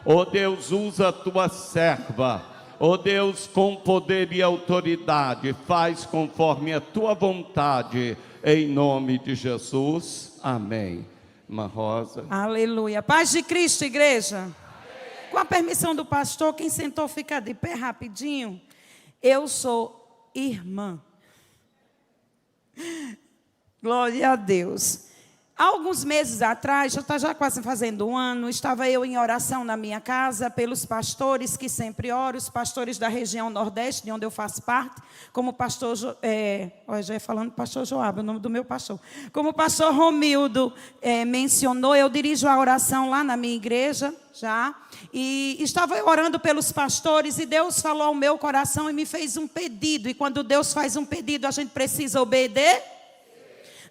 Ó Deus, usa a tua serva. Ó Deus, com poder e autoridade, faz conforme a tua vontade, em nome de Jesus. Amém. Irmã Rosa. Aleluia. Paz de Cristo, igreja. Amém. Com a permissão do pastor, quem sentou fica de pé rapidinho. Eu sou irmã. Glória a Deus. Há alguns meses atrás, já está quase fazendo um ano, estava eu em oração na minha casa pelos pastores que sempre oro, os pastores da região Nordeste, de onde eu faço parte, como o pastor, já ia falando pastor Joab, o nome do meu pastor. Como o pastor Romildo mencionou, eu dirijo a oração lá na minha igreja, já, e estava orando pelos pastores, e Deus falou ao meu coração e me fez um pedido, e quando Deus faz um pedido, a gente precisa obedecer.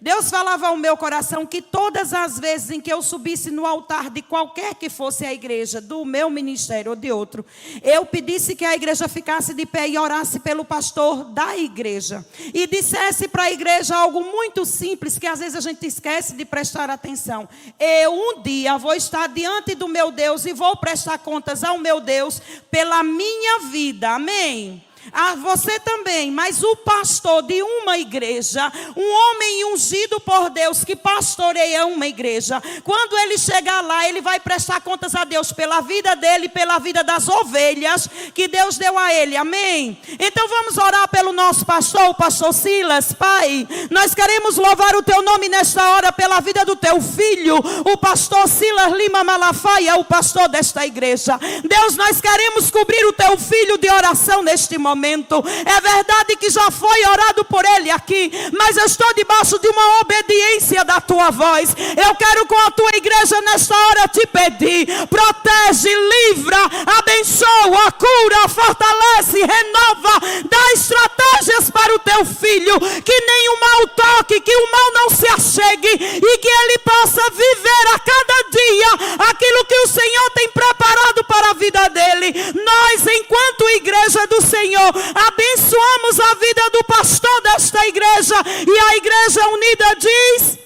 Deus falava ao meu coração que todas as vezes em que eu subisse no altar de qualquer que fosse a igreja, do meu ministério ou de outro, eu pedisse que a igreja ficasse de pé e orasse pelo pastor da igreja. E dissesse para a igreja algo muito simples, que às vezes a gente esquece de prestar atenção. Eu um dia vou estar diante do meu Deus e vou prestar contas ao meu Deus pela minha vida. Amém? A você também, mas o pastor de uma igreja, um homem ungido por Deus que pastoreia uma igreja, quando ele chegar lá, ele vai prestar contas a Deus pela vida dele, pela vida das ovelhas que Deus deu a ele, amém? Então vamos orar pelo nosso pastor, o pastor Silas. Pai, nós queremos louvar o teu nome nesta hora pela vida do teu filho, o pastor Silas Lima Malafaia, o pastor desta igreja. Deus, nós queremos cobrir o teu filho de oração neste momento. É verdade que já foi orado por ele aqui, mas eu estou debaixo de uma obediência da tua voz. Eu quero com a tua igreja nesta hora te pedir: protege, livra, abençoa, cura, fortalece, renova, dá estratégias para o teu filho, que nenhum mal toque, que o mal não se achegue, e que ele possa viver a cada dia aquilo que o Senhor tem preparado para a vida dele. Nós, enquanto igreja do Senhor, abençoamos a vida do pastor desta igreja, e a igreja unida diz: amém.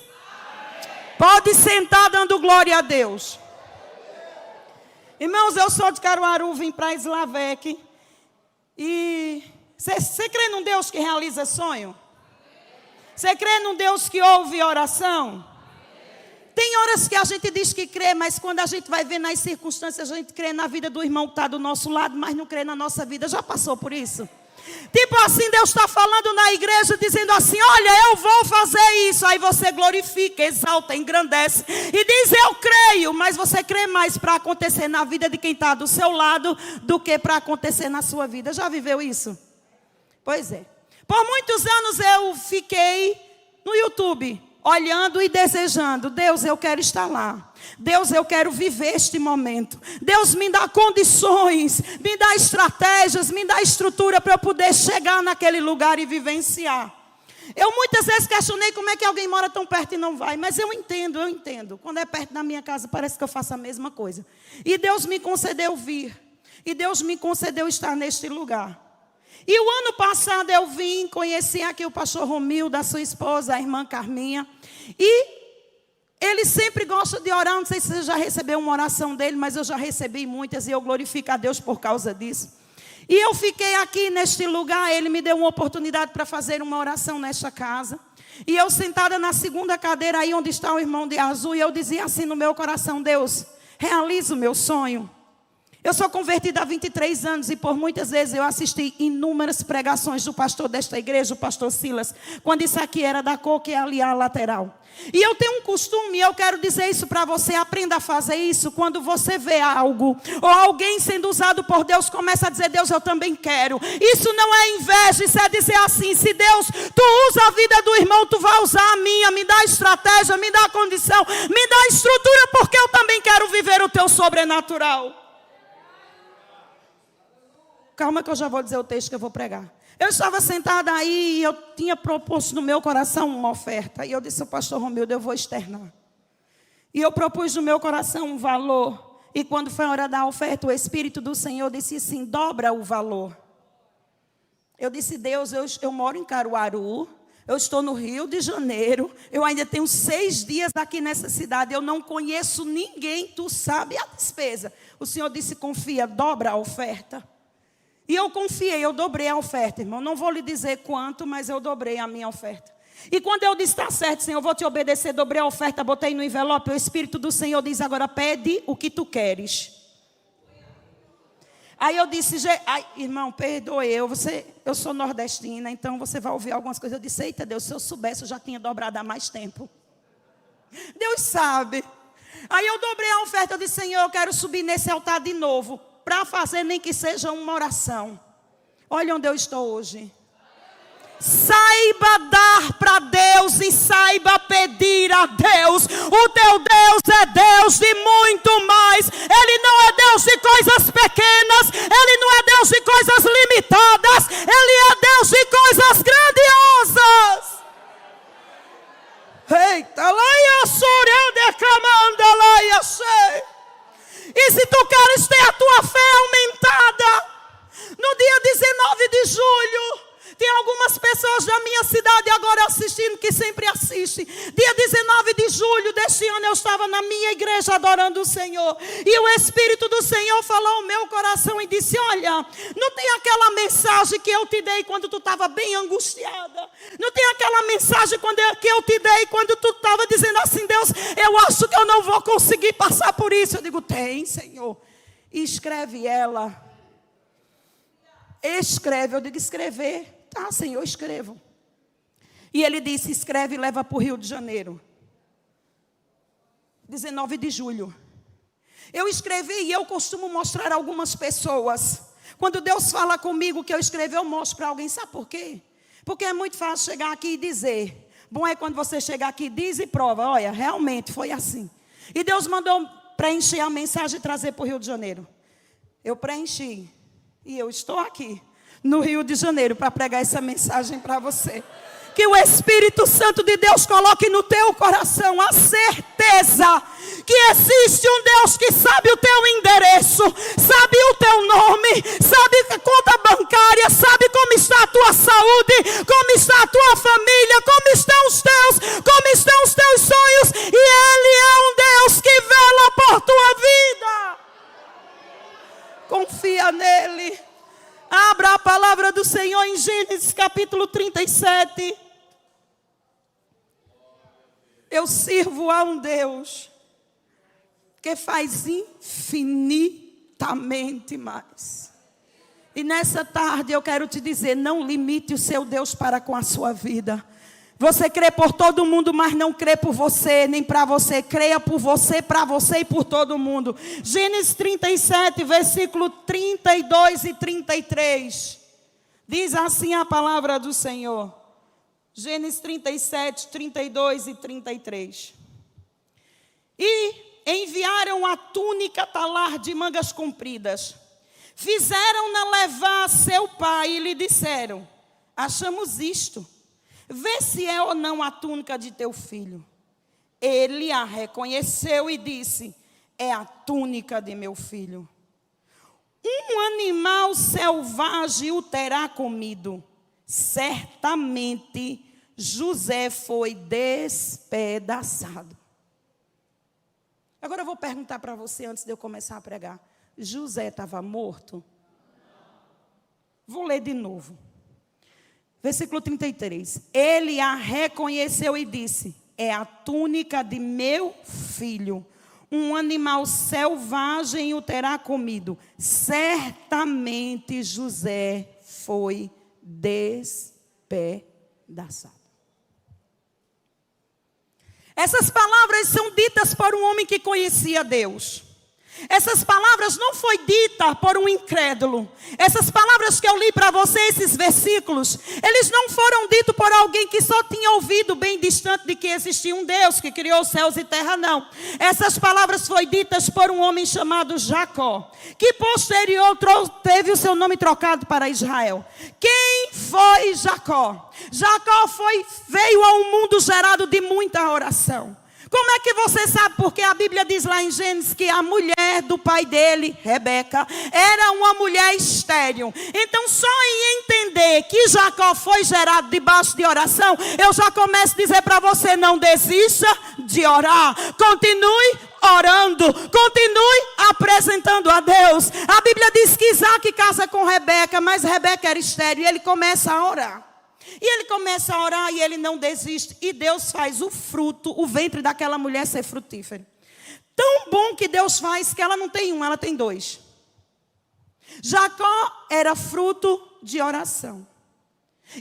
Pode sentar dando glória a Deus. Irmãos, eu sou de Caruaru, vim para Islavec, e você crê num Deus que realiza sonho? Você crê num Deus que ouve oração? Tem horas que a gente diz que crê, mas quando a gente vai ver nas circunstâncias, a gente crê na vida do irmão que está do nosso lado, mas não crê na nossa vida. Já passou por isso? Tipo assim, Deus está falando na igreja, dizendo assim: olha, eu vou fazer isso. Aí você glorifica, exalta, engrandece e diz: eu creio. Mas você crê mais para acontecer na vida de quem está do seu lado do que para acontecer na sua vida. Já viveu isso? Pois é. Por muitos anos eu fiquei no YouTube, olhando e desejando: Deus, eu quero estar lá. Deus, eu quero viver este momento. Deus, me dá condições, me dá estratégias, me dá estrutura para eu poder chegar naquele lugar e vivenciar. Eu muitas vezes questionei como é que alguém mora tão perto e não vai. Mas eu entendo. Quando é perto da minha casa, parece que eu faço a mesma coisa. E Deus me concedeu vir. E Deus me concedeu estar neste lugar. E o ano passado eu vim, conheci aqui o pastor Romildo, a sua esposa, a irmã Carminha. E ele sempre gosta de orar. Não sei se você já recebeu uma oração dele, mas eu já recebi muitas e eu glorifico a Deus por causa disso. E eu fiquei aqui neste lugar, ele me deu uma oportunidade para fazer uma oração nesta casa. E eu sentada na segunda cadeira aí onde está o irmão de azul, e eu dizia assim no meu coração: Deus, realiza o meu sonho. Eu sou convertida há 23 anos e por muitas vezes eu assisti inúmeras pregações do pastor desta igreja, o pastor Silas, quando isso aqui era da cor que é ali a lateral. E eu tenho um costume, e eu quero dizer isso para você: aprenda a fazer isso. Quando você vê algo, ou alguém sendo usado por Deus, começa a dizer: Deus, eu também quero. Isso não é inveja, isso é dizer assim: se Deus, tu usa a vida do irmão, tu vai usar a minha. Me dá estratégia, me dá condição, me dá estrutura, porque eu também quero viver o teu sobrenatural. Calma que eu já vou dizer o texto que eu vou pregar. Eu estava sentada aí e eu tinha proposto no meu coração uma oferta. E eu disse ao pastor Romildo: eu vou externar. E eu propus no meu coração um valor. E quando foi a hora da oferta, o Espírito do Senhor disse assim: dobra o valor. Eu disse: Deus, eu moro em Caruaru. Eu estou no Rio de Janeiro, eu ainda tenho 6 dias aqui nessa cidade, eu não conheço ninguém, tu sabe a despesa. O Senhor disse, confia, dobra a oferta. E eu confiei, eu dobrei a oferta, irmão. Não vou lhe dizer quanto, mas eu dobrei a minha oferta. E quando eu disse, está certo, Senhor, eu vou te obedecer, dobrei a oferta, botei no envelope, o Espírito do Senhor diz, agora pede o que tu queres. Aí eu disse, irmão, perdoe eu sou nordestina, então você vai ouvir algumas coisas. Eu disse, eita Deus, se eu soubesse, eu já tinha dobrado há mais tempo. Deus sabe. Aí eu dobrei a oferta, eu disse, Senhor, eu quero subir nesse altar de novo, para fazer nem que seja uma oração. Olha onde eu estou hoje. Saiba dar para Deus e saiba pedir a Deus. O teu Deus é Deus de muito mais. Ele não é Deus de coisas pequenas. Ele não é Deus de coisas limitadas. Ele é Deus de coisas grandiosas. Eita, laia sorende camanda laia sei. E se tu queres ter a tua fé aumentada, no dia 19 de julho, tem algumas pessoas da minha cidade agora assistindo, que sempre assistem. Dia 19 de julho deste ano eu estava na minha igreja adorando o Senhor. E o Espírito do Senhor falou ao meu coração e disse, olha, não tem aquela mensagem que eu te dei quando tu estava bem angustiada? Não tem aquela mensagem que eu te dei quando tu estava dizendo assim, Deus, eu acho que eu não vou conseguir passar por isso. Eu digo, tem, Senhor. E escreve ela. Escreve, eu digo, escrever. Tá, Senhor, escrevo. E ele disse, escreve e leva para o Rio de Janeiro. 19 de julho. Eu escrevi e eu costumo mostrar a algumas pessoas. Quando Deus fala comigo que eu escrevi, eu mostro para alguém. Sabe por quê? Porque é muito fácil chegar aqui e dizer. Bom é quando você chegar aqui e diz e prova. Olha, realmente foi assim. E Deus mandou preencher a mensagem e trazer para o Rio de Janeiro. Eu preenchi. E eu estou aqui no Rio de Janeiro para pregar essa mensagem para você. Que o Espírito Santo de Deus coloque no teu coração a certeza que existe um Deus que sabe o teu endereço, sabe o teu nome, sabe a conta bancária, sabe como está a tua saúde, como está a tua família, como estão os teus sonhos, e Ele é um Deus que vela por tua vida. Confia nele. Abra a palavra do Senhor em Gênesis capítulo 37. Eu sirvo a um Deus que faz infinitamente mais. E nessa tarde eu quero te dizer, não limite o seu Deus para com a sua vida. Você crê por todo mundo, mas não crê por você, nem para você. Creia por você, para você e por todo mundo. Gênesis 37, versículo 32 e 33. Diz assim a palavra do Senhor. Gênesis 37, 32 e 33. E enviaram a túnica talar de mangas compridas. Fizeram-na levar a seu pai e lhe disseram, achamos isto. Vê se é ou não a túnica de teu filho. Ele a reconheceu e disse, é a túnica de meu filho. Um animal selvagem o terá comido. Certamente José foi despedaçado. Agora eu vou perguntar para você antes de eu começar a pregar. José estava morto? Vou ler de novo. Versículo 33. Ele a reconheceu e disse, é a túnica de meu filho. Um animal selvagem o terá comido. Certamente José foi despedaçado. Essas palavras são ditas por um homem que conhecia Deus. Essas palavras não foi dita por um incrédulo. Essas palavras que eu li para você, esses versículos, eles não foram ditos por alguém que só tinha ouvido bem distante de que existia um Deus que criou os céus e terra, não. Essas palavras foram ditas por um homem chamado Jacó, que posterior teve o seu nome trocado para Israel. Quem foi Jacó? Jacó veio a um mundo gerado de muita oração. Como é que você sabe? Porque a Bíblia diz lá em Gênesis que a mulher do pai dele, Rebeca, era uma mulher estéril. Então só em entender que Jacó foi gerado debaixo de oração, eu já começo a dizer para você: não desista de orar. Continue orando, continue apresentando a Deus. A Bíblia diz que Isaac casa com Rebeca, mas Rebeca era estéril, e ele começa a orar. E ele começa a orar e ele não desiste. E Deus faz o fruto, o ventre daquela mulher ser frutífero. Tão bom que Deus faz que ela não tem um, ela tem dois. Jacó era fruto de oração.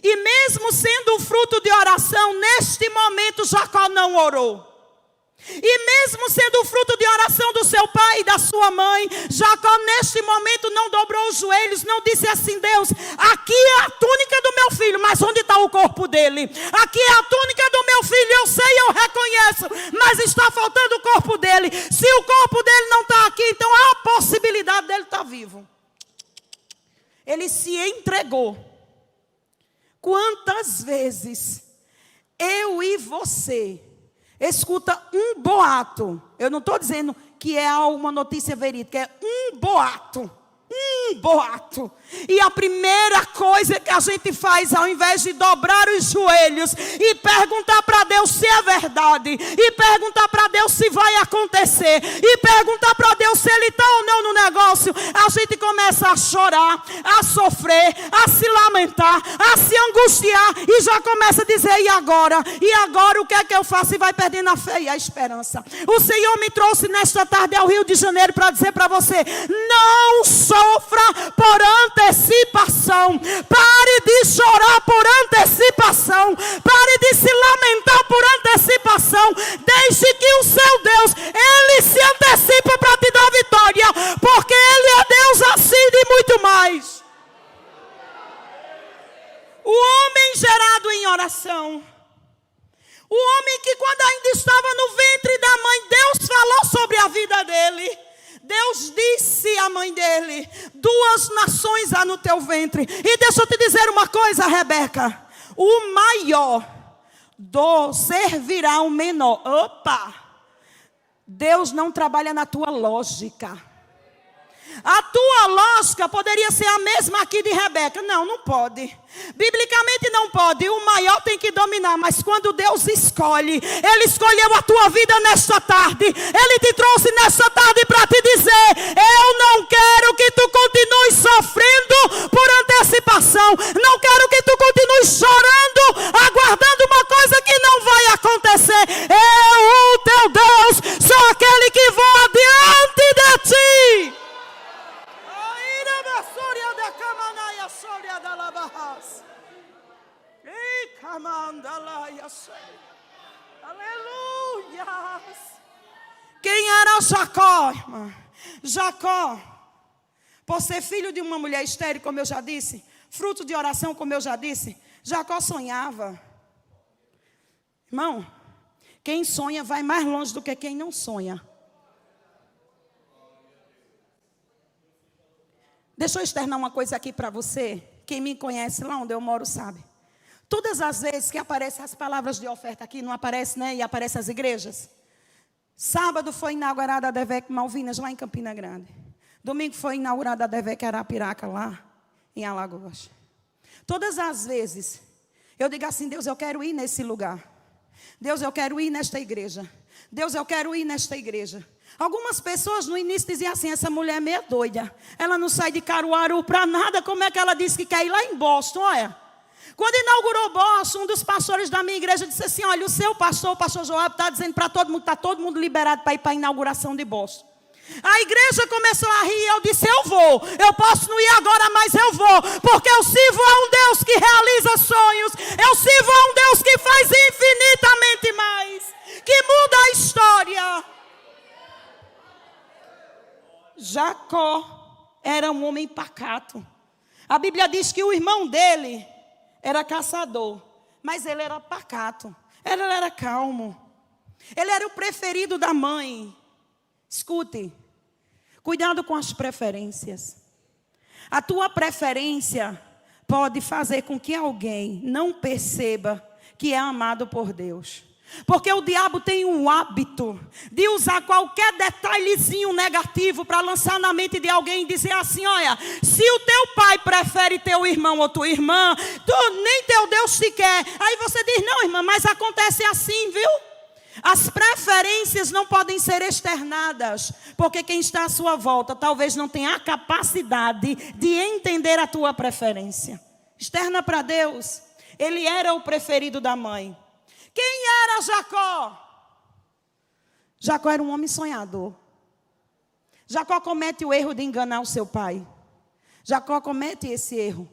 E mesmo sendo um fruto de oração, neste momento Jacó não orou. E mesmo sendo o fruto de oração do seu pai e da sua mãe, Jacó neste momento não dobrou os joelhos, não disse assim: Deus, aqui é a túnica do meu filho, mas onde está o corpo dele? Aqui é a túnica do meu filho, eu sei, eu reconheço, mas está faltando o corpo dele. Se o corpo dele não está aqui, então há a possibilidade dele estar vivo. Ele se entregou. Quantas vezes eu e você escuta um boato? Eu não estou dizendo que é uma notícia verídica, é um boato. E a primeira coisa que a gente faz, ao invés de dobrar os joelhos e perguntar para Deus se é verdade, e perguntar para Deus se vai acontecer, e perguntar para Deus se Ele está ou não no negócio, a gente começa a chorar, a sofrer, a se lamentar, a se angustiar, e já começa a dizer: e agora? E agora o que é que eu faço? E vai perdendo a fé e a esperança. O Senhor me trouxe nesta tarde ao Rio de Janeiro para dizer para você: não sofra por antecipação. Pare de chorar por antecipação. Pare de se lamentar por antecipação. Deixe que o seu Deus, Ele se antecipa para te dar vitória, porque Ele é Deus assim e muito mais. O homem gerado em oração, o homem que quando ainda estava no ventre da mãe, Deus falou sobre a vida dele. Deus disse à mãe dele: 2 nações há no teu ventre. E deixa eu te dizer uma coisa, Rebeca: o maior servirá o menor. Opa! Deus não trabalha na tua lógica. A tua lógica poderia ser a mesma aqui de Rebeca. Não, não pode. Biblicamente não pode. O maior tem que dominar. Mas quando Deus escolhe, Ele escolheu a tua vida nesta tarde. Ele te trouxe nesta tarde para te dizer: eu não quero que tu continues sofrendo por antecipação. Não quero que tu continues chorando, aguardando uma coisa que não vai acontecer. Eu, o teu Deus, sou aquele que vou adiante de ti. Aleluia. Quem era Jacó, irmã? Jacó, por ser filho de uma mulher estéril, como eu já disse, fruto de oração, como eu já disse, Jacó sonhava. Irmão, quem sonha vai mais longe do que quem não sonha. Deixa eu externar uma coisa aqui para você. Quem me conhece lá onde eu moro sabe. Todas as vezes que aparecem as palavras de oferta aqui, não aparece, né? E aparecem as igrejas. Sábado foi inaugurada a Devec Malvinas, lá em Campina Grande. Domingo foi inaugurada a Devec Arapiraca, lá em Alagoas. Todas as vezes, eu digo assim: Deus, eu quero ir nesse lugar. Deus, eu quero ir nesta igreja. Deus, eu quero ir nesta igreja. Algumas pessoas no início diziam assim: essa mulher é meio doida. Ela não sai de Caruaru para nada. Como é que ela disse que quer ir lá em Boston? Olha. Quando inaugurou Boston, um dos pastores da minha igreja disse assim: olha, o seu pastor, o pastor Joab, está dizendo para todo mundo, está todo mundo liberado para ir para a inauguração de Boston. A igreja começou a rir e eu disse: eu vou. Eu posso não ir agora, mas eu vou. Porque eu sirvo a um Deus que realiza sonhos. Eu sirvo a um Deus que faz infinitamente mais. Que muda a história. Jacó era um homem pacato. A Bíblia diz que o irmão dele era caçador, mas ele era pacato. Ele era calmo. Ele era o preferido da mãe. Escute, cuidado com as preferências. A tua preferência pode fazer com que alguém não perceba que é amado por Deus. Porque o diabo tem o hábito de usar qualquer detalhezinho negativo para lançar na mente de alguém e dizer assim: olha, se o teu pai prefere teu irmão ou tua irmã, nem teu Deus te quer. Aí você diz: não, irmã, mas acontece assim, viu? As preferências não podem ser externadas, porque quem está à sua volta talvez não tenha a capacidade de entender a tua preferência. Externa para Deus. Ele era o preferido da mãe. Quem era Jacó? Jacó era um homem sonhador. Jacó comete o erro de enganar o seu pai. Jacó comete esse erro.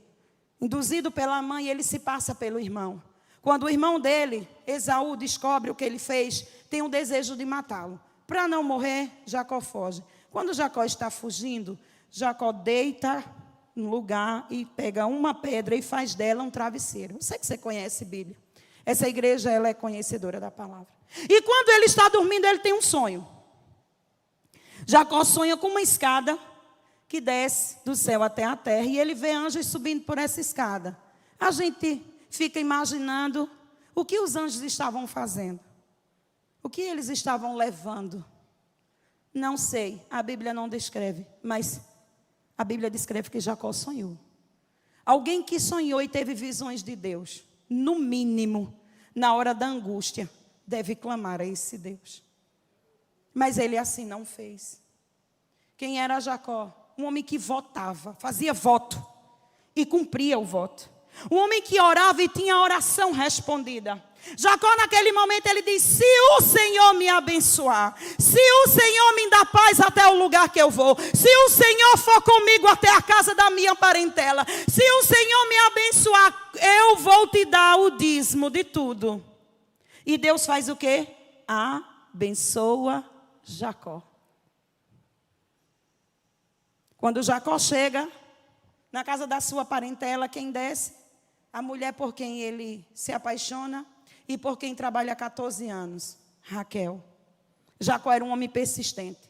Induzido pela mãe, ele se passa pelo irmão. Quando o irmão dele, Esaú, descobre o que ele fez, tem um desejo de matá-lo. Para não morrer, Jacó foge. Quando Jacó está fugindo, Jacó deita no lugar e pega uma pedra e faz dela um travesseiro. Eu sei que você conhece a Bíblia. Essa igreja, ela é conhecedora da palavra. E quando ele está dormindo, ele tem um sonho. Jacó sonha com uma escada que desce do céu até a terra. E ele vê anjos subindo por essa escada. A gente fica imaginando o que os anjos estavam fazendo. O que eles estavam levando. Não sei, a Bíblia não descreve. Mas a Bíblia descreve que Jacó sonhou. Alguém que sonhou e teve visões de Deus, no mínimo, na hora da angústia, deve clamar a esse Deus. Mas ele assim não fez. Quem era Jacó? Um homem que votava, fazia voto e cumpria o voto. Um homem que orava e tinha a oração respondida. Jacó naquele momento ele diz: se o Senhor me abençoar, se o Senhor me dar paz até o lugar que eu vou, se o Senhor for comigo até a casa da minha parentela, se o Senhor me abençoar, eu vou te dar o dízimo de tudo. E Deus faz o quê? Abençoa Jacó. Quando Jacó chega na casa da sua parentela, quem desce? A mulher por quem ele se apaixona e por quem trabalha há 14 anos, Raquel. Jacó era um homem persistente.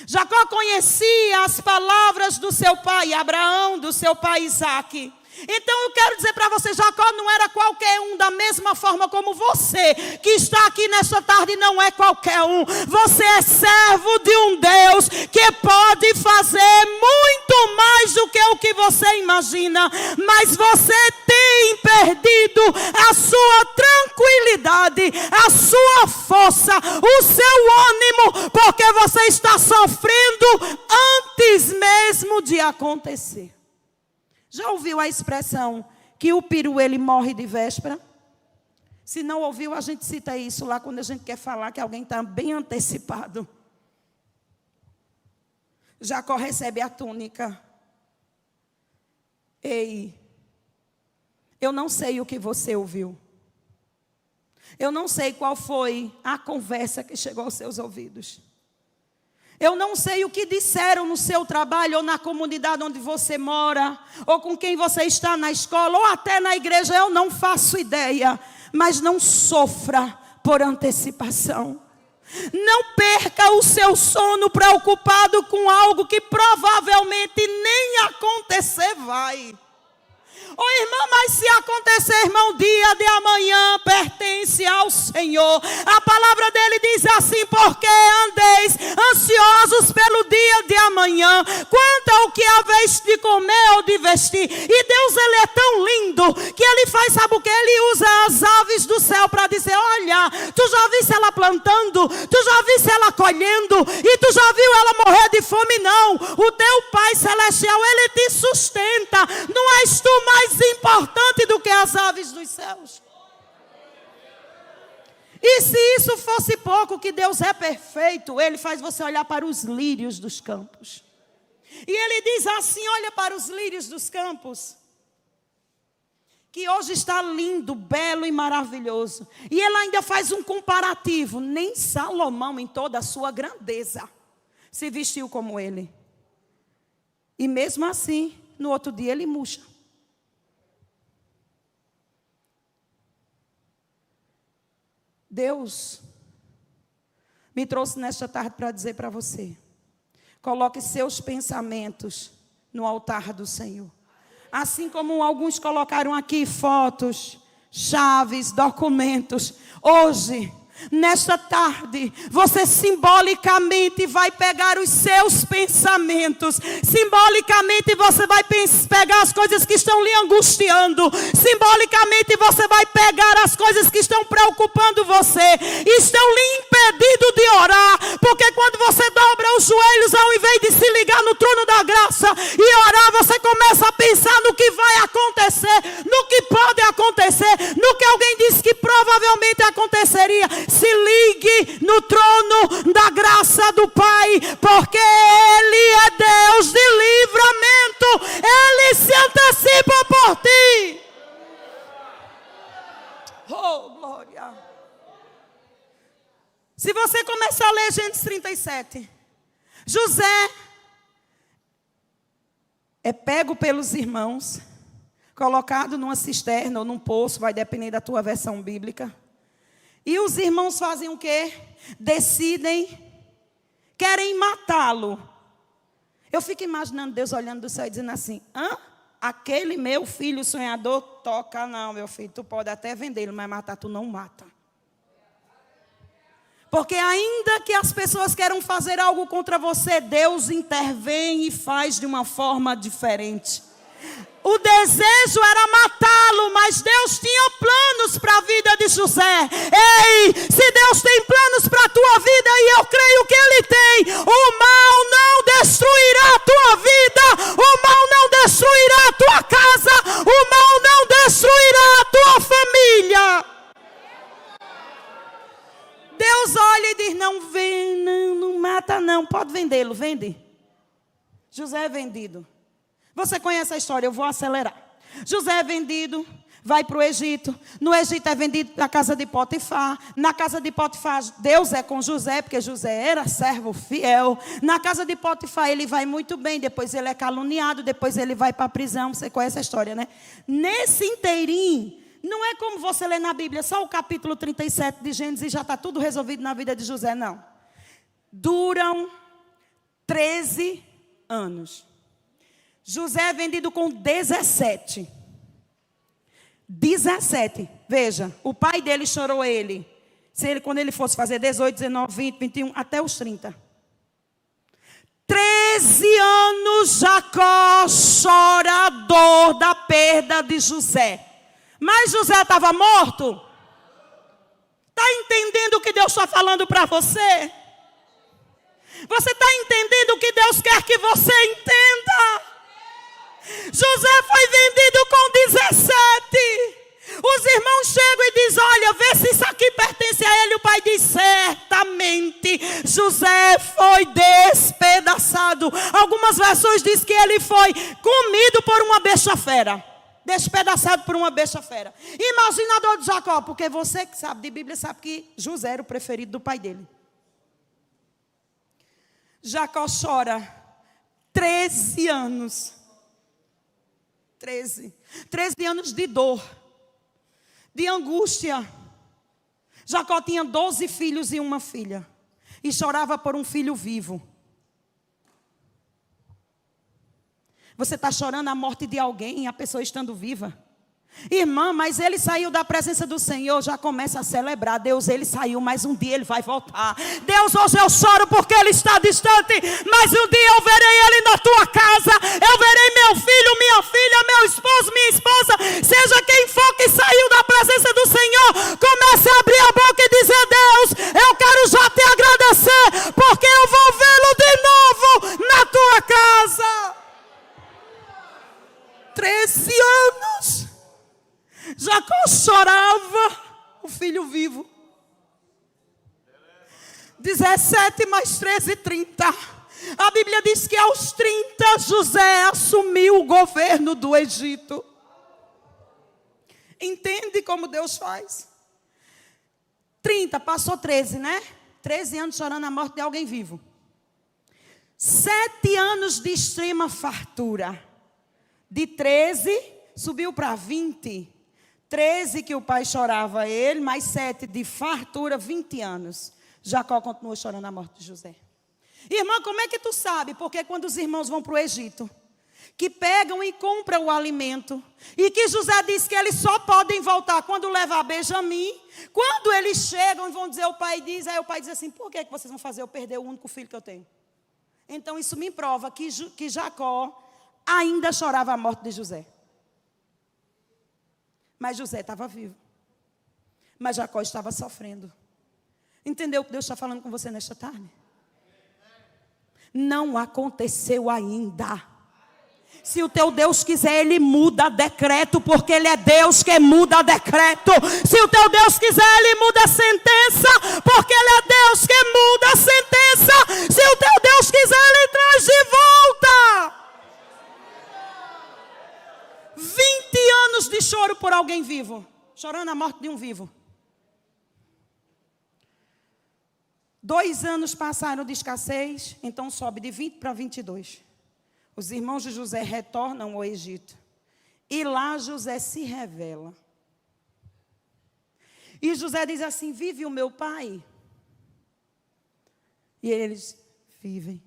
Jacó conhecia as palavras do seu pai Abraão, do seu pai Isaque. Então eu quero dizer para você, Jacó não era qualquer um, da mesma forma como você que está aqui nesta tarde não é qualquer um. Você é servo de um Deus que pode fazer muito mais do que o que você imagina. Mas você tem perdido a sua tranquilidade, a sua força, o seu ânimo, porque você está sofrendo antes mesmo de acontecer. Já ouviu a expressão que o peru ele morre de véspera? Se não ouviu, a gente cita isso lá quando a gente quer falar que alguém está bem antecipado. Jacó recebe a túnica. Ei, eu não sei o que você ouviu. Eu não sei qual foi a conversa que chegou aos seus ouvidos. Eu não sei o que disseram no seu trabalho, ou na comunidade onde você mora, ou com quem você está na escola, ou até na igreja, eu não faço ideia. Mas não sofra por antecipação. Não perca o seu sono preocupado com algo que provavelmente nem acontecer vai. Ô irmã, mas se acontecer, irmão, o dia de amanhã pertence ao Senhor. A palavra dele diz assim: porque andeis ansiosos pelo dia de amanhã, quanto ao que haveis de comer ou de vestir. E Deus, ele é tão lindo, que ele faz, sabe o que? Ele usa as aves do céu para dizer: olha, tu já viste ela plantando, tu já viste ela colhendo, e tu já viu ela morrer de fome? Não, o teu Pai Celestial, ele te sustenta. Não és tu mais importante do que as aves dos céus. E se isso fosse pouco, que Deus é perfeito, ele faz você olhar para os lírios dos campos. E ele diz assim: olha para os lírios dos campos, que hoje está lindo, belo e maravilhoso. E ele ainda faz um comparativo: nem Salomão em toda a sua grandeza se vestiu como ele. E mesmo assim, no outro dia ele murcha. Deus me trouxe nesta tarde para dizer para você: coloque seus pensamentos no altar do Senhor. Assim como alguns colocaram aqui fotos chaves, documentos. Hoje, nesta tarde, você simbolicamente vai pegar os seus pensamentos. Simbolicamente você vai pegar as coisas que estão lhe angustiando. Simbolicamente você vai pegar as coisas que estão preocupando você. Estão lhe impedindo de orar. Porque quando você dobra os joelhos, ao invés de se ligar no trono da graça e orar, você começa a pensar no que vai acontecer, no que pode acontecer, no que alguém disse que provavelmente aconteceria. Se ligue no trono da graça do Pai, porque Ele é Deus de livramento. Ele se antecipa por ti. Oh, glória. Se você começar a ler Gênesis 37, José é pego pelos irmãos, colocado numa cisterna ou num poço, vai depender da tua versão bíblica. E os irmãos fazem o quê? Decidem, querem matá-lo. Eu fico imaginando Deus olhando do céu e dizendo assim: aquele meu filho sonhador, toca não, meu filho, tu pode até vendê-lo, mas matar tu não mata. Porque ainda que as pessoas queiram fazer algo contra você, Deus intervém e faz de uma forma diferente. O desejo era matá-lo, mas Deus tinha planos para a vida de José. Ei, se Deus tem planos para a tua vida, e eu creio que Ele tem, o mal não destruirá a tua vida, o mal não destruirá a tua casa, o mal não destruirá a tua família. Deus olha e diz: não vem, não mata não, pode vendê-lo, vende. José é vendido. Você conhece a história, eu vou acelerar. José é vendido, vai para o Egito. No Egito é vendido na casa de Potifar. Na casa de Potifar, Deus é com José, porque José era servo fiel. Na casa de Potifar ele vai muito bem, depois ele é caluniado, depois ele vai para a prisão. Você conhece a história, né? Nesse inteirinho, não é como você lê na Bíblia, só o capítulo 37 de Gênesis e já está tudo resolvido na vida de José, não. Duram 13 anos. José é vendido com 17. Veja, o pai dele chorou ele. Quando ele fosse fazer 18, 19, 20, 21, até os 30. 13 anos Jacó chora a dor da perda de José. Mas José estava morto? Está entendendo o que Deus está falando para você? Você está entendendo o que Deus quer que você entenda? José foi vendido com 17. Os irmãos chegam e dizem: olha, vê se isso aqui pertence a ele. O pai diz: certamente José foi despedaçado. Algumas versões dizem que ele foi comido por uma besta fera. Despedaçado por uma besta fera. Imagina a dor de Jacó, porque você que sabe de Bíblia sabe que José era o preferido do pai dele. Jacó chora 13 anos. 13 anos de dor, de angústia. Jacó tinha 12 filhos e uma filha, e chorava por um filho vivo. Você está chorando a morte de alguém, a pessoa estando viva? Irmã, mas ele saiu da presença do Senhor, já começa a celebrar. Deus, ele saiu, mas um dia ele vai voltar. Deus, hoje eu choro porque ele está distante, mas um dia eu verei ele na tua casa. Eu verei meu filho, minha filha, meu esposo, minha esposa, seja quem for que saiu da presença do Senhor, comece a abrir a boca e dizer: Deus, eu quero já te agradecer, porque eu vou vê-lo de novo na tua casa. 13 anos. Jacó chorava o filho vivo. 17 mais 13, 30. A Bíblia diz que aos 30 José assumiu o governo do Egito. Entende como Deus faz? 30, passou 13, né? 13 anos chorando a morte de alguém vivo. 7 anos de extrema fartura. De 13 subiu para 20. 13 que o pai chorava ele, mais 7 de fartura, 20 anos. Jacó continuou chorando a morte de José. Irmã, como é que tu sabe? Porque quando os irmãos vão para o Egito, que pegam e compram o alimento. E que José diz que eles só podem voltar quando levar Benjamim. Quando eles chegam e vão dizer, o pai diz, aí o pai diz assim, por que vocês vão fazer eu perder o único filho que eu tenho? Então isso me prova que Jacó ainda chorava a morte de José. Mas José estava vivo. Mas Jacó estava sofrendo. Entendeu o que Deus está falando com você nesta tarde? Não aconteceu ainda. Se o teu Deus quiser, Ele muda decreto, porque Ele é Deus que muda decreto. Se o teu Deus quiser, Ele muda a sentença, porque Ele é Deus que muda a sentença. Se o teu Deus quiser, Ele traz de volta. 20 anos de choro por alguém vivo, chorando a morte de um vivo. 2 anos passaram de escassez, então sobe de 20 para 22. Os irmãos de José retornam ao Egito. E lá José se revela. E José diz assim, vive o meu pai? E eles vivem.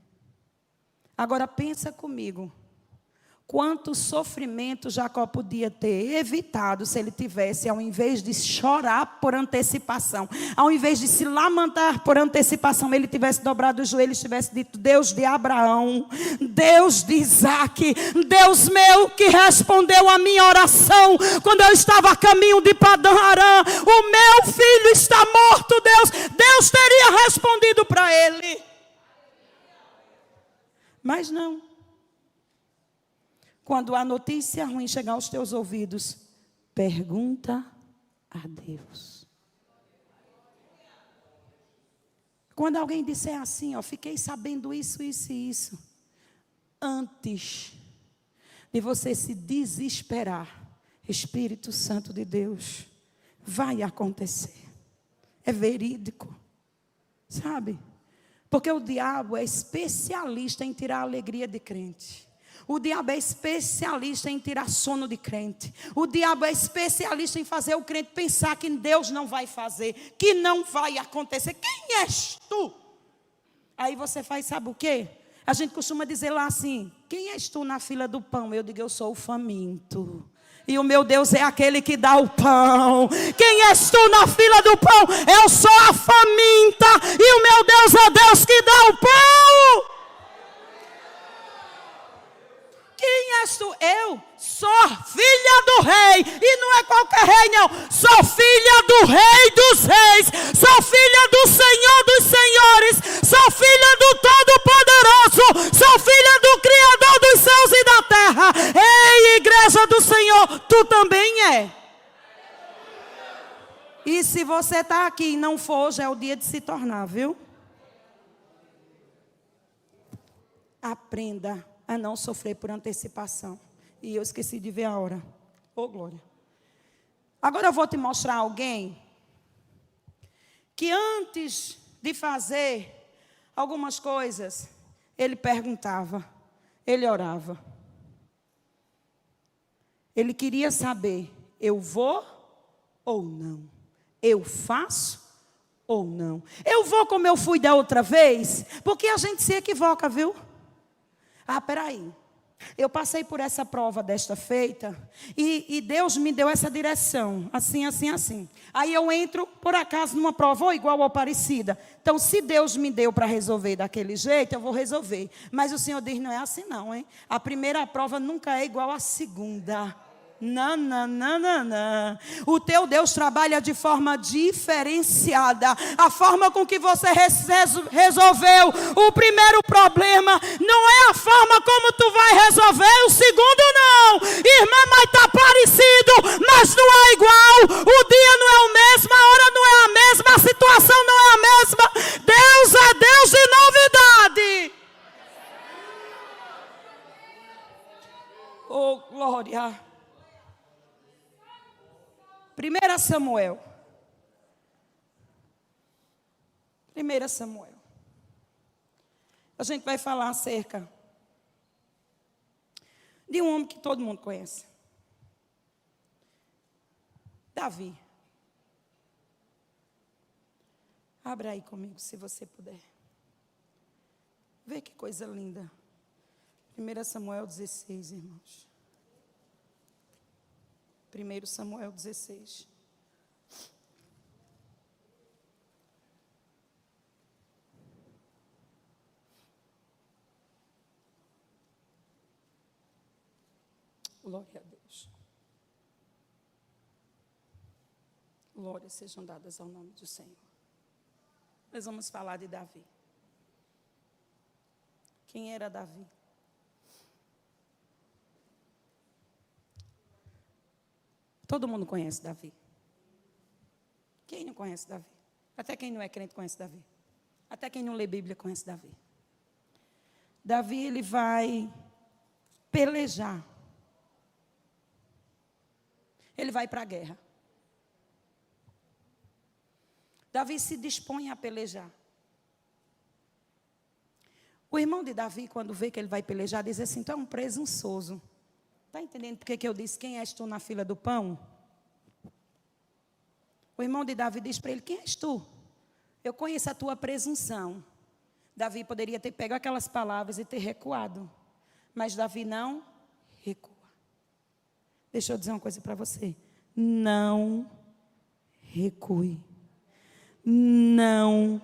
Agora pensa comigo. Quanto sofrimento Jacó podia ter evitado se ele tivesse, ao invés de chorar por antecipação, ao invés de se lamentar por antecipação, ele tivesse dobrado os joelhos, tivesse dito, Deus de Abraão, Deus de Isaac, Deus meu que respondeu a minha oração quando eu estava a caminho de Padã Arã, o meu filho está morto, Deus teria respondido para ele. Mas não. Quando a notícia ruim chegar aos teus ouvidos, pergunta a Deus. Quando alguém disser assim, fiquei sabendo isso, isso e isso. Antes de você se desesperar, Espírito Santo de Deus, vai acontecer. É verídico. Sabe? Porque o diabo é especialista em tirar a alegria de crente. O diabo é especialista em tirar sono de crente. O diabo é especialista em fazer o crente pensar que Deus não vai fazer, que não vai acontecer. Quem és tu? Aí você faz, sabe o quê? A gente costuma dizer lá assim, quem és tu na fila do pão? Eu digo, eu sou o faminto. E o meu Deus é aquele que dá o pão. Quem és tu na fila do pão? Eu sou a faminta. E o meu Deus é Deus que dá o pão. Quem és tu? Eu sou filha do rei. E não é qualquer rei, não. Sou filha do rei dos reis. Sou filha do Senhor dos senhores. Sou filha do Todo-Poderoso. Sou filha do Criador dos céus e da terra. Ei, igreja do Senhor, tu também é. E se você está aqui e não for, hoje é o dia de se tornar, viu? Aprenda a não sofrer por antecipação. E eu esqueci de ver a hora. Ô, glória. Agora eu vou te mostrar alguém que antes de fazer algumas coisas, ele perguntava, ele orava. Ele queria saber, eu vou ou não? Eu faço ou não? Eu vou como eu fui da outra vez? Porque a gente se equivoca, viu? Peraí, eu passei por essa prova desta feita e Deus me deu essa direção, assim, assim, assim. Aí eu entro, por acaso, numa prova ou igual ou parecida. Então, se Deus me deu para resolver daquele jeito, eu vou resolver. Mas o Senhor diz, não é assim não, hein? A primeira prova nunca é igual à segunda. Não, não, não, não, não. O teu Deus trabalha de forma diferenciada. A forma com que você resolveu o primeiro problema não é a forma como tu vai resolver o segundo, não. Irmã, mas está parecido, mas não é igual. O dia não é o mesmo, a hora não é a mesma, a situação não é a mesma. Deus é Deus de novidade. Oh, glória. 1 Samuel. 1 Samuel. A gente vai falar acerca de um homem que todo mundo conhece. Davi. Abra aí comigo, se você puder. Vê que coisa linda. 1 Samuel 16, irmãos. 1 Samuel 16. Glória a Deus. Glórias sejam dadas ao nome do Senhor. Nós vamos falar de Davi. Quem era Davi? Todo mundo conhece Davi. Quem não conhece Davi? Até quem não é crente conhece Davi. Até quem não lê Bíblia conhece Davi. Davi, ele vai pelejar. Ele vai para a guerra. Davi se dispõe a pelejar. O irmão de Davi, quando vê que ele vai pelejar, diz assim: tu é um presunçoso. Está entendendo por que eu disse: quem és tu na fila do pão? O irmão de Davi diz para ele: quem és tu? Eu conheço a tua presunção. Davi poderia ter pego aquelas palavras e ter recuado. Mas Davi não recua. Deixa eu dizer uma coisa para você. Não recue. Não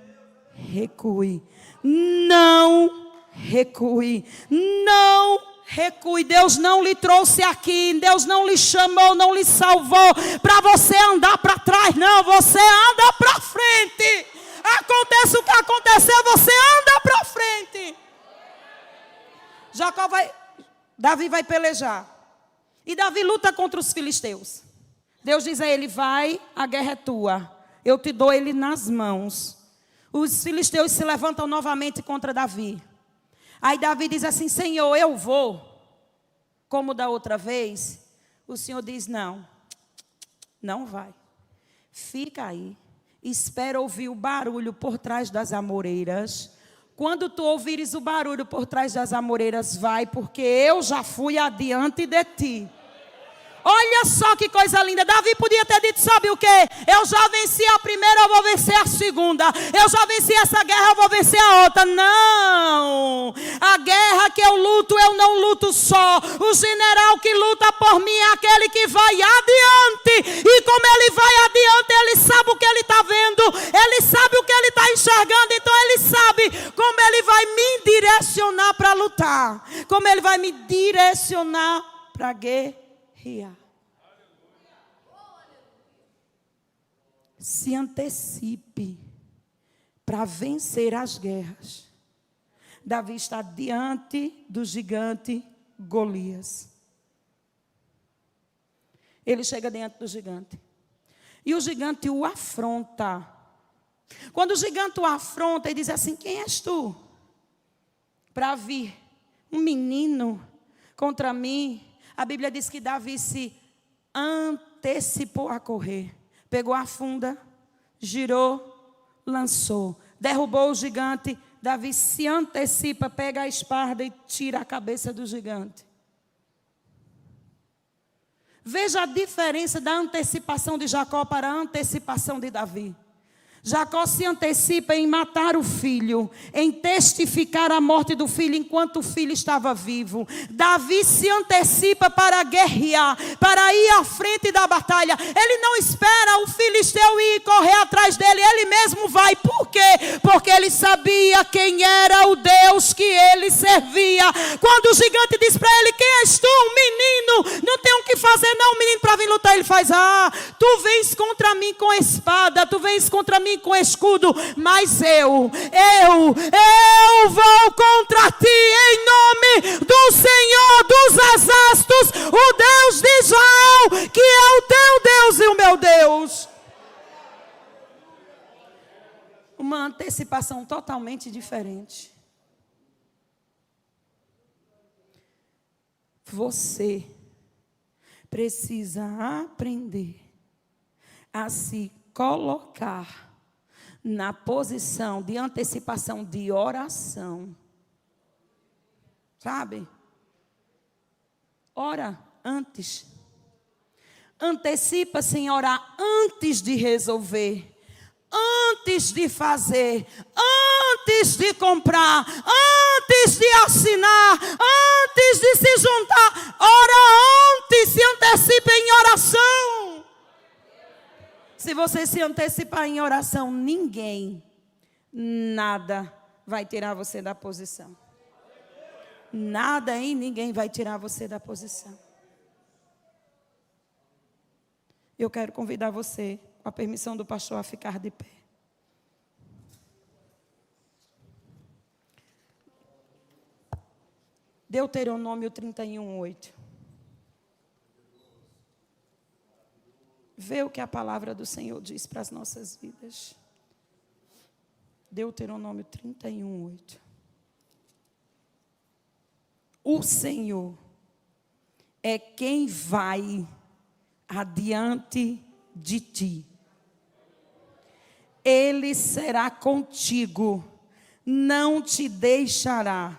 recue. Não recue. Não recue. Deus não lhe trouxe aqui. Deus não lhe chamou, não lhe salvou para você andar para trás. Não, você anda para frente. Aconteça o que acontecer, você anda para frente. Davi vai pelejar. E Davi luta contra os filisteus. Deus diz a ele: vai, a guerra é tua. Eu te dou ele nas mãos. Os filisteus se levantam novamente contra Davi. Aí Davi diz assim: Senhor, eu vou. Como da outra vez. O Senhor diz: não, não vai. Fica aí. Espera ouvir o barulho por trás das amoreiras. Quando tu ouvires o barulho por trás das amoreiras, vai, porque eu já fui adiante de ti. Olha só que coisa linda. Davi podia ter dito: sabe o que? Eu já venci a primeira, eu vou vencer a segunda. Eu já venci essa guerra, eu vou vencer a outra. Não. A guerra que eu luto, eu não luto só. O general que luta por mim é aquele que vai adiante. E como ele vai adiante, ele sabe o que ele está vendo. Ele sabe o que ele está enxergando. Então ele sabe como ele vai me direcionar para lutar. Como ele vai me direcionar para guerrear. Se antecipe para vencer as guerras. Davi está diante do gigante Golias. Ele chega diante do gigante. E o gigante o afronta. Quando o gigante o afronta, ele diz assim: quem és tu? Para vir um menino contra mim. A Bíblia diz que Davi se antecipou a correr. Pegou a funda, girou, lançou. Derrubou o gigante. Davi se antecipa, pega a espada e tira a cabeça do gigante. Veja a diferença da antecipação de Jacó para a antecipação de Davi. Jacó se antecipa em matar o filho, em testificar a morte do filho enquanto o filho estava vivo. Davi se antecipa para guerrear, para ir à frente da batalha. Ele não espera o filisteu ir correr atrás dele, ele mesmo vai. Por quê? Porque ele sabia quem era o Deus que ele servia. Quando o gigante diz para ele: quem és tu? Um menino, não tem o que fazer não, menino, para vir lutar. Ele faz: tu vens contra mim com espada, tu vens contra mim com escudo, mas eu vou contra ti em nome do Senhor dos Exércitos, o Deus de Israel, que é o teu Deus e o meu Deus. Uma antecipação totalmente diferente. Você precisa aprender a se colocar na posição de antecipação de oração. Sabe? Ora antes. Antecipa-se em orar antes de resolver. Antes de fazer. antes de comprar, antes de assinar, antes de se juntar, ora antes, se antecipe em oração. Se você se antecipar em oração, ninguém, nada vai tirar você da posição. Nada e ninguém vai tirar você da posição. Eu quero convidar você, com a permissão do pastor, a ficar de pé. Deuteronômio 31:8. Vê o que a palavra do Senhor diz para as nossas vidas. Deuteronômio 31:8. O Senhor é quem vai adiante de ti. Ele será contigo, não te deixará,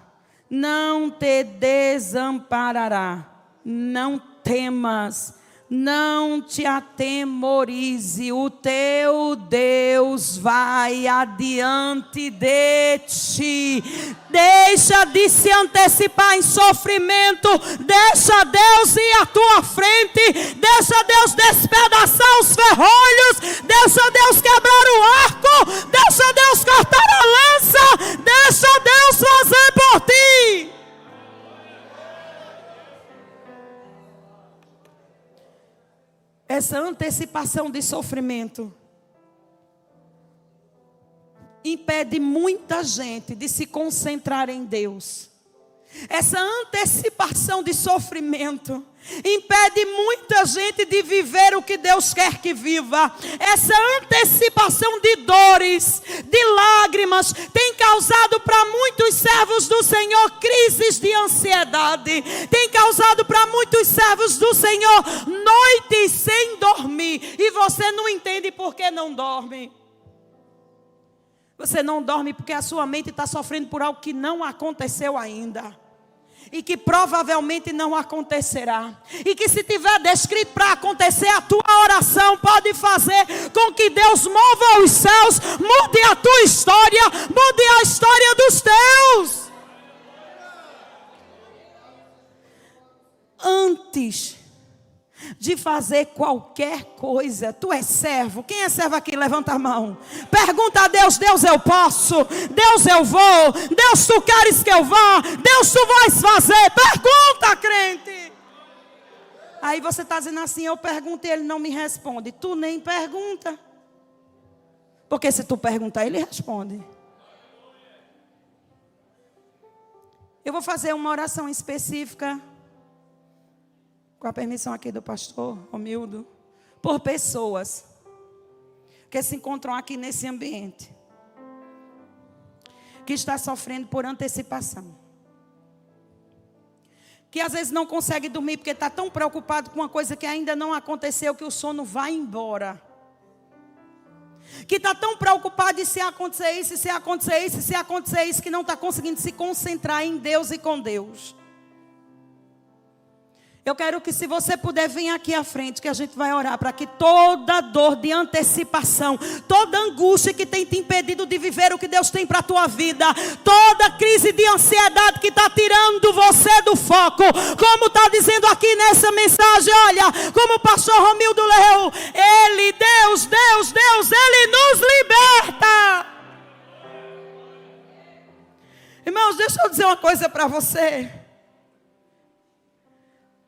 não te desamparará. Não temas, não te atemorize, o teu Deus vai adiante de ti. Deixa de se antecipar em sofrimento, deixa Deus ir à tua frente, deixa Deus despedaçar os ferrolhos, deixa Deus quebrar o arco, deixa Deus cortar a lança, deixa Deus fazer por ti. Essa antecipação de sofrimento impede muita gente de se concentrar em Deus. Essa antecipação de sofrimento impede muita gente de viver o que Deus quer que viva. Essa antecipação de dores, de lágrimas, tem causado para muitos servos do Senhor crises de ansiedade. Tem causado para muitos servos do Senhor noites sem dormir. E você não entende por que não dorme. Você não dorme porque a sua mente está sofrendo por algo que não aconteceu ainda. E que provavelmente não acontecerá. E que se tiver descrito para acontecer, a tua oração pode fazer com que Deus mova os céus, mude a tua história, mude a história dos teus. Antes de fazer qualquer coisa, tu és servo. Quem é servo aqui? Levanta a mão. Pergunta a Deus: Deus, eu posso? Deus, eu vou? Deus, tu queres que eu vá? Deus, tu vais fazer? Pergunta, crente. Aí você está dizendo assim: eu pergunto e ele não me responde. Tu nem pergunta. Porque se tu perguntar, ele responde. Eu vou fazer uma oração específica, com a permissão aqui do pastor Romildo, por pessoas que se encontram aqui nesse ambiente, que está sofrendo por antecipação, que às vezes não consegue dormir porque está tão preocupado com uma coisa que ainda não aconteceu, que o sono vai embora, que está tão preocupado em se acontecer isso, se acontecer isso, se acontecer isso, que não está conseguindo se concentrar em Deus e com Deus. Eu quero que, se você puder, vir aqui à frente, que a gente vai orar para que toda dor de antecipação, toda angústia que tem te impedido de viver o que Deus tem para a tua vida, toda crise de ansiedade que está tirando você do foco, como está dizendo aqui nessa mensagem, olha, como o pastor Romildo leu, Ele, Deus, Ele nos liberta. Irmãos, deixa eu dizer uma coisa para você.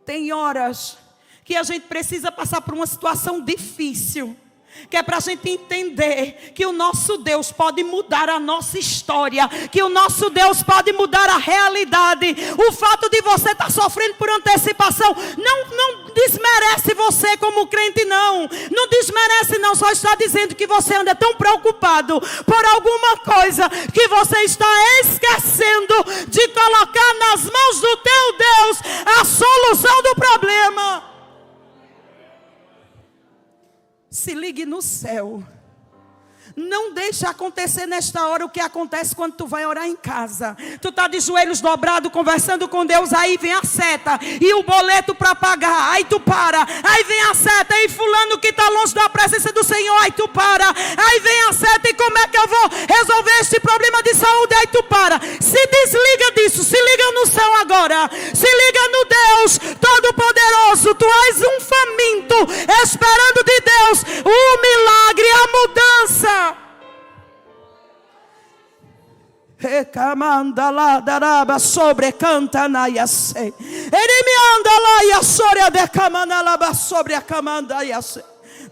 Tem horas que a gente precisa passar por uma situação difícil, que é para a gente entender que o nosso Deus pode mudar a nossa história, que o nosso Deus pode mudar a realidade. O fato de você estar sofrendo por antecipação não desmerece você como crente, não desmerece, não, só está dizendo que você anda tão preocupado por alguma coisa, que você está esquecendo de colocar nas mãos do teu Deus a solução do problema. Se ligue no céu. Não deixa acontecer nesta hora o que acontece quando tu vai orar em casa. Tu está de joelhos dobrados, conversando com Deus. Aí vem a seta e o boleto para pagar. Aí tu para. Aí vem a seta e fulano que está longe da presença do Senhor. Aí tu para. Aí vem a seta e como é que eu vou resolver este problema de saúde? Aí tu para. Se desliga disso. Se liga no céu agora. Se liga no Deus Todo-Poderoso. Tu és um faminto esperando de Deus o milagre, a mudança. Recamanda lá daraba sobre canta na yasse. Ele me anda lá e a soria de camana lá sobre a camanda yasse.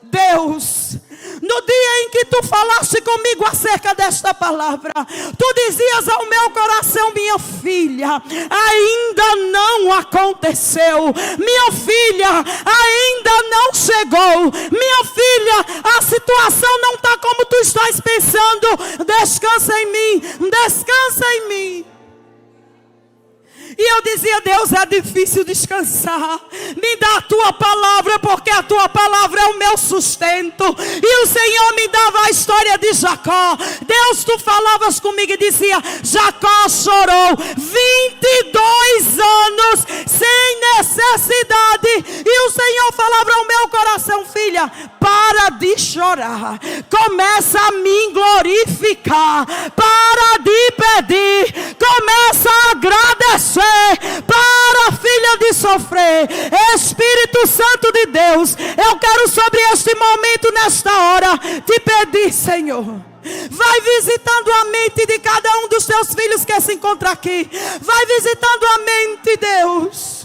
Deus, no dia em que tu falaste comigo acerca desta palavra, tu dizias ao meu coração: minha filha, ainda não aconteceu, minha filha, ainda não chegou, minha filha, a situação não está como tu estás pensando, descansa em mim, descansa em mim. E eu dizia: Deus, é difícil descansar. Me dá a tua palavra, porque a tua palavra é o meu sustento. E o Senhor me dava a história de Jacó. Deus, tu falavas comigo e dizia: Jacó chorou 22 anos sem necessidade. E o Senhor falava ao meu coração: filha, para de chorar, começa a me glorificar, para de pedir, começa a agradecer, para, filha, de sofrer. Espírito Santo de Deus, eu quero sobre este momento, nesta hora, te pedir, Senhor, vai visitando a mente de cada um dos teus filhos que se encontra aqui. Vai visitando a mente, Deus.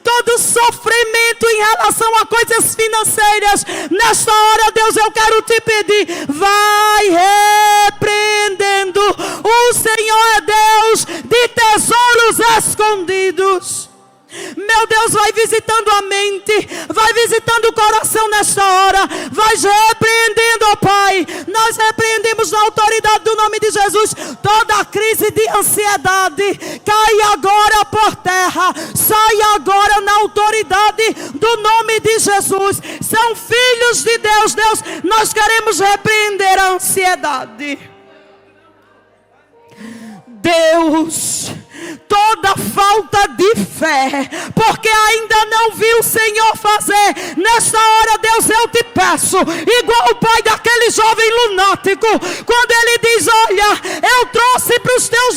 Todo sofrimento em relação a coisas financeiras, nesta hora, Deus, eu quero te pedir, vai repreendendo. O Senhor é Deus de tesouros escondidos. Meu Deus, vai visitando a mente, vai visitando o coração nesta hora, vai repreendendo, ó Pai. Nós repreendemos na autoridade do nome de Jesus toda a crise de ansiedade. Cai agora por terra, sai agora na autoridade do nome de Jesus. São filhos de Deus. Deus, nós queremos repreender a ansiedade. Deus, toda falta de fé, porque ainda não viu o Senhor fazer, nesta hora, Deus, eu te peço, igual o pai daquele jovem lunático, quando ele diz: olha, eu trouxe para os teus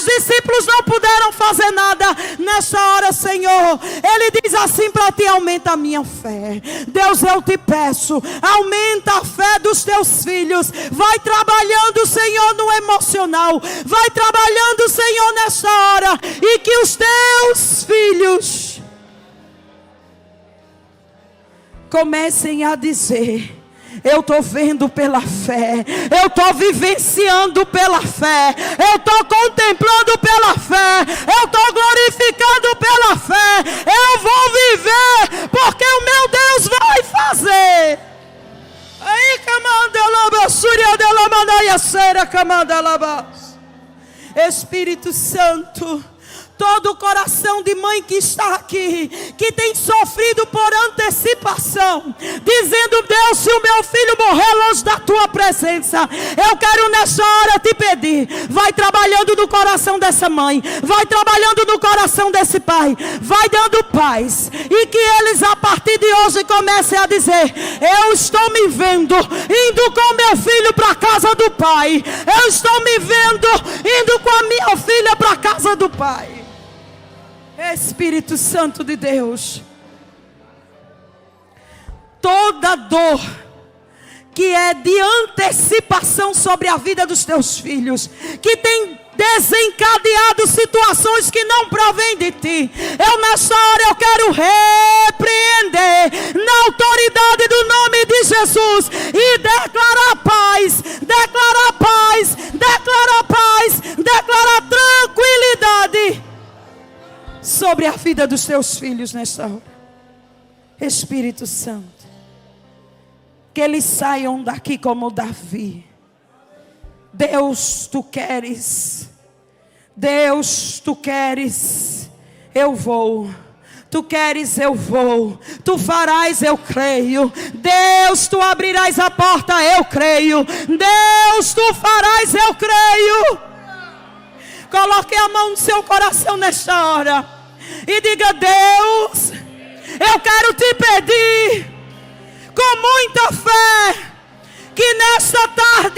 discípulos não puderam fazer nada. Nesta hora, Senhor, ele diz assim para ti: aumenta a minha fé. Deus, eu te peço, aumenta a fé dos teus filhos. Vai trabalhando, Senhor, no emocional, vai trabalhando, Senhor, nessa hora, e que os teus filhos comecem a dizer: eu estou vendo pela fé, eu estou vivenciando pela fé, eu estou contemplando pela fé, eu estou glorificando pela fé, eu vou viver, porque o meu Deus vai fazer. Aí, Espírito Santo, todo o coração de mãe que está aqui, que tem sofrido por antecipação, dizendo: Deus, se o meu filho morrer longe da tua presença, eu quero nessa hora te pedir, vai trabalhando no coração dessa mãe, vai trabalhando no coração desse pai, vai dando paz, e que eles a partir de hoje comecem a dizer: eu estou me vendo indo com meu filho para a casa do pai, eu estou me vendo indo com a minha filha para a casa do pai. Espírito Santo de Deus, toda dor que é de antecipação sobre a vida dos teus filhos, que tem desencadeado situações que não provém de ti, eu nessa hora eu quero repreender na autoridade do nome de Jesus e declarar paz, declarar paz, declarar paz, declarar tranquilidade sobre a vida dos teus filhos nesta hora. Espírito Santo, que eles saiam daqui como Davi. Deus, tu queres, Deus, tu queres, eu vou. Tu queres, eu vou. Tu farás, eu creio. Deus, tu abrirás a porta, eu creio. Deus, tu farás, eu creio. Coloque a mão no seu coração nesta hora e diga: Deus, eu quero te pedir com muita fé que nesta tarde